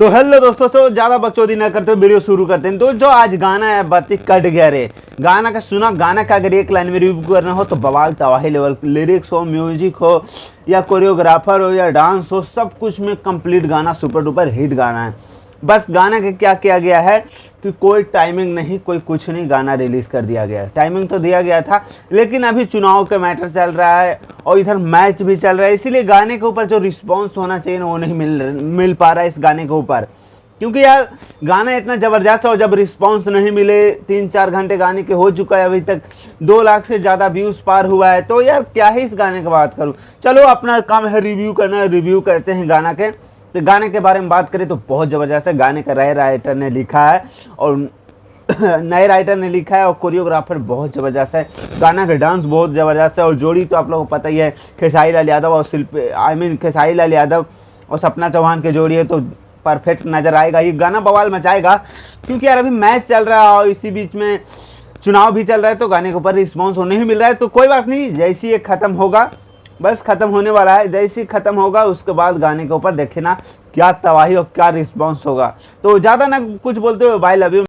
तो हेलो दोस्तों, तो ज़्यादा बकचोदी ना करते हुए वीडियो शुरू करते हैं। तो जो आज गाना है बाती कट गया रे, गाना का सुना, गाना का अगर एक लाइन में रिव्यू करना हो तो बवाल तबाही लेवल, लिरिक्स हो, म्यूजिक हो या कोरियोग्राफर हो या डांस हो, सब कुछ में कंप्लीट गाना सुपर डुपर हिट गाना है। बस गाना के क्या किया गया है कि कोई टाइमिंग नहीं, कोई कुछ नहीं, गाना रिलीज़ कर दिया गया है। टाइमिंग तो दिया गया था, लेकिन अभी चुनाव का मैटर चल रहा है और इधर मैच भी चल रहा है, इसीलिए गाने के ऊपर जो रिस्पॉन्स होना चाहिए ना वो नहीं मिल पा रहा है इस गाने के ऊपर। क्योंकि यार गाना इतना ज़बरदस्त है और जब रिस्पॉन्स नहीं मिले, 3-4 घंटे गाने के हो चुका है, अभी तक 2 लाख से ज़्यादा व्यूज़ पार हुआ है, तो यार क्या ही इस गाने की बात करूँ। चलो अपना काम है रिव्यू करना, रिव्यू करते हैं गाना के। तो गाने के बारे में बात करें तो बहुत ज़बरदस्त है। गाने का नए राइटर ने लिखा है और नए राइटर ने लिखा है और कोरियोग्राफर बहुत ज़बरदस्त है। गाना का डांस बहुत ज़बरदस्त है और जोड़ी तो आप लोगों को पता ही है, खेसारी लाल यादव और खेसारी लाल यादव और सपना चौहान की जोड़ी है, तो परफेक्ट नज़र आएगा। ये गाना बवाल मचाएगा, क्योंकि यार अभी मैच चल रहा है और इसी बीच में चुनाव भी चल रहा है, तो गाने के ऊपर रिस्पॉन्स नहीं मिल रहा है। तो कोई बात नहीं, जैसे ही ये ख़त्म होगा, बस ख़त्म होने वाला है, जैसे ही ख़त्म होगा उसके बाद गाने के ऊपर देखना क्या तबाही और क्या रिस्पॉन्स होगा। तो ज़्यादा ना कुछ बोलते हुए, बाय लव यू।